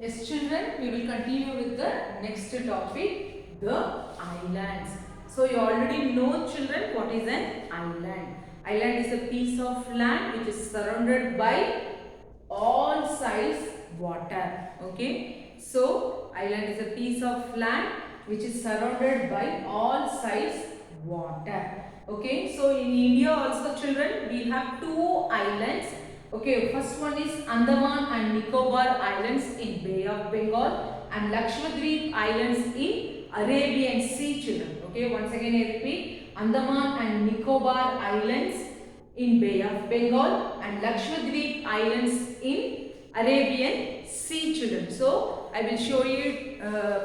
Yes, children, we will continue with the next topic, the islands. So, you already know, children, what is an island. Island is a piece of land which is surrounded by all sides water. Okay. So, island is a piece of land which is surrounded by all sides water. Okay. So, in India also, children, we have two islands. Okay, first one is Andaman and Nicobar Islands in Bay of Bengal and Lakshadweep Islands in Arabian Sea, children. Okay, once again I repeat, Andaman and Nicobar Islands in Bay of Bengal and Lakshadweep Islands in Arabian Sea, children. So, I will show it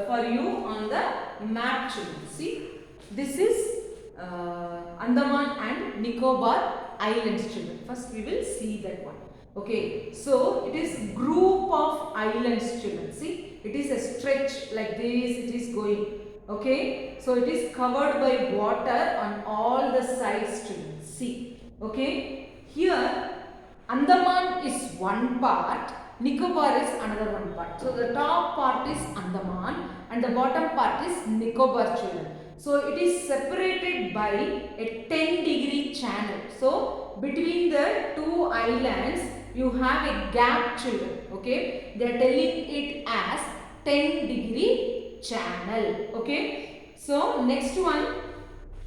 for you on the map, children. See, this is Andaman and Nicobar Islands, children. First we will see that one. Okay, so it is group of islands, children. See, it is a stretch like this, it is going. Okay, so it is covered by water on all the sides, children. See, okay, here Andaman is one part, Nicobar is another one part. So the top part is Andaman and the bottom part is Nicobar, children. So it is separated by a 10-degree channel. So between the two islands you have a gap, children. Okay, they are telling it as 10-degree channel. Okay, so next one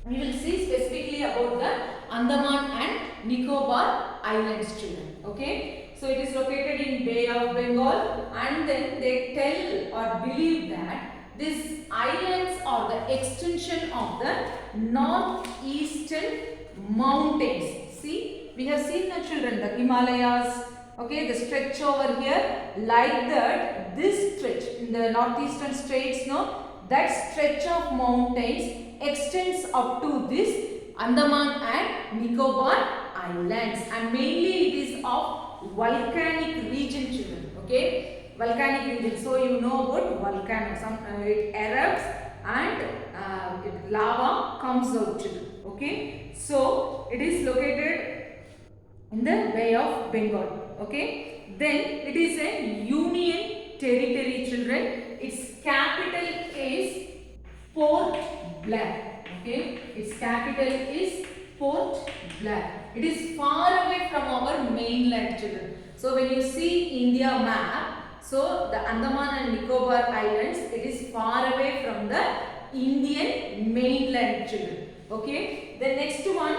we will see specifically about the Andaman and Nicobar Islands, children. Okay, so it is located in Bay of Bengal and then they tell or believe that these islands are the extension of the northeastern mountains. See, we have seen the children, the Himalayas, okay, the stretch over here, like that, this stretch in the northeastern states, no, that stretch of mountains extends up to this Andaman and Nicobar Islands, and mainly it is of volcanic region, children. Okay, volcanic region. So you know about volcano. It erupts and lava comes out, children. Okay, so it is located in the Bay of Bengal. Okay, then it is a union territory, children. Its capital is Port Blair. Okay, its capital is Port Blair. It is far away from our mainland, children. So when you see India map, so the Andaman and Nicobar Islands, it is far away from the Indian mainland, children. Okay, the next one,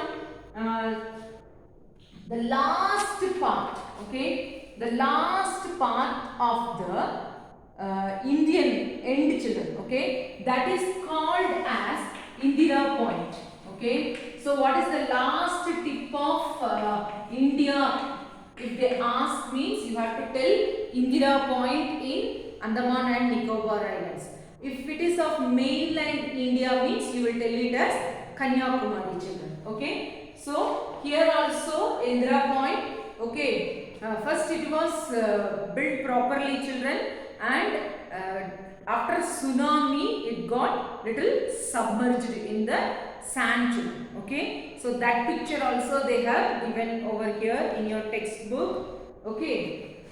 the last part, okay, the last part of the Indian end, children, okay, that is called as Indira Point. Okay, so what is the last tip of India? If they ask means you have to tell Indira Point in Andaman and Nicobar Islands. If it is of mainland India means you will tell it as Kanyakumari, children. Okay, so here also Indira Point. Okay, first it was built properly, children, and after tsunami it got little submerged in the sand, children. Okay, so that picture also they have given over here in your textbook. Okay,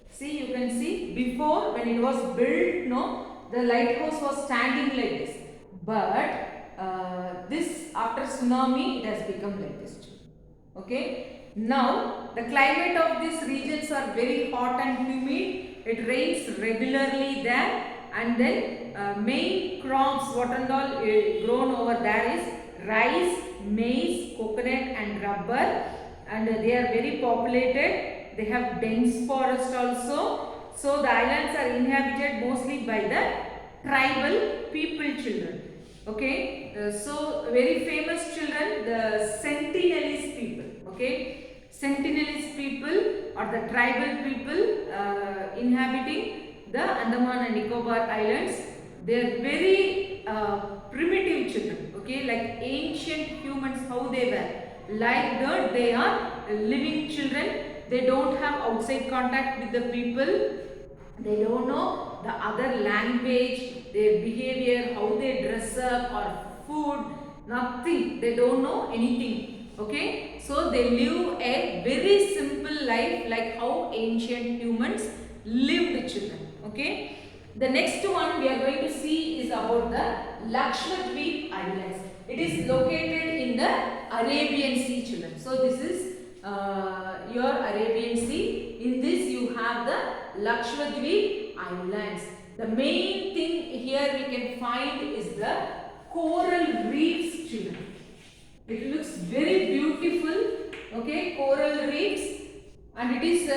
see, you can see before when it was built, no, the lighthouse was standing like this, but this after tsunami it has become like this, children. Okay, now the climate of these regions are very hot and humid. It rains regularly there, and then main crops what and all grown over there is rice, maize, coconut and rubber, and they are very populated. They have dense forest also. So the islands are inhabited mostly by the tribal people, children. Okay, so very famous, children, the Sentinelese people. Okay, Sentinelese people or the tribal people inhabiting the Andaman and Nicobar Islands. They are very primitive, children. Okay, like ancient humans, how they were. Like that, they are living children. They don't have outside contact with the people. They don't know the other language, their behavior, how they dress up or food, nothing. They don't know anything. Okay, so they live a very simple life like how ancient humans lived, bit children. Okay. The next one we are going to see is about the Lakshadweep Islands. It is located in the Arabian Sea children. So this is your Arabian Sea. In this you have the Lakshadweep Islands. The main thing here we can find is the coral reefs children. It looks very beautiful, okay, coral reefs, and it is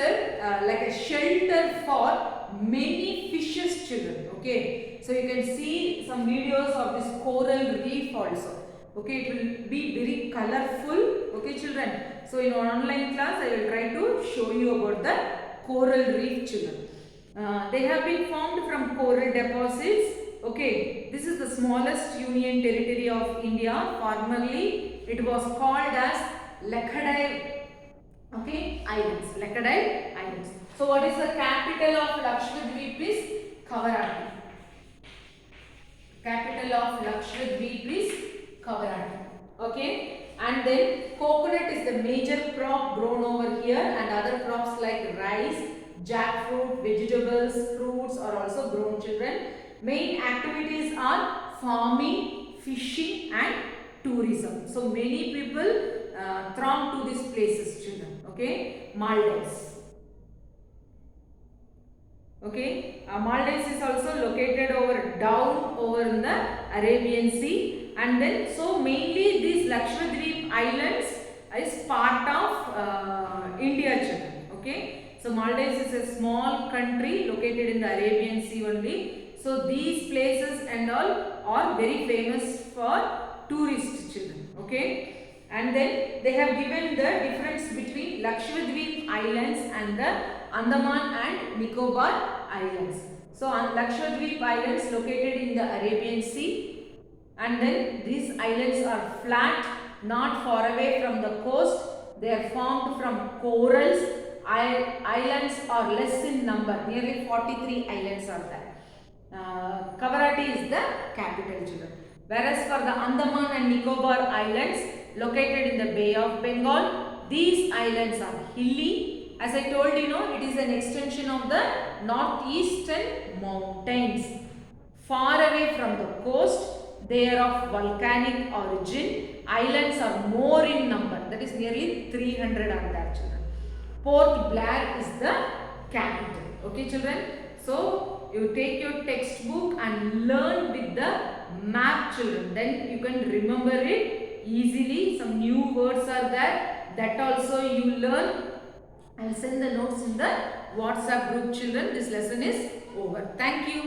like a shelter for many fishes children, okay. So you can see some videos of this coral reef also, okay. It will be very colorful, okay children. So in online class I will try to show you about the coral reef children. They have been formed from coral deposits. Okay, this is the smallest union territory of India. Formerly, it was called as Lakshadweep, okay, Islands. Lakshadweep Islands. So, what is the capital of Lakshadweep is Kavarati. Capital of Lakshadweep is Kavarati. Okay, and then coconut is the major crop grown over here, and other crops like rice, jackfruit, vegetables, fruits are also grown children. Main activities are farming, fishing and tourism. So many people throng to these places children. Okay, Maldives. Okay, Maldives is also located down over in the Arabian Sea, and then so mainly these Lakshadweep Islands is part of India children. Okay, so Maldives is a small country located in the Arabian Sea only. So these places and all are very famous for tourist children. Okay, and then they have given the difference between Lakshadweep Islands and the Andaman and Nicobar Islands. So Lakshadweep Islands located in the Arabian Sea, and then these islands are flat, not far away from the coast. They are formed from corals. Islands are less in number, nearly 43 islands are there. Kavarati is the capital children. Whereas for the Andaman and Nicobar Islands located in the Bay of Bengal, these islands are hilly. As I told you, it is an extension of the northeastern mountains. Far away from the coast, they are of volcanic origin. Islands are more in number, that is nearly 300 are there children. Port Blair is the capital. Okay children, so you take your textbook and learn with the map children, then you can remember it easily. Some new words are there, that also you learn. I will send the notes in the WhatsApp group children. This lesson is over. Thank you.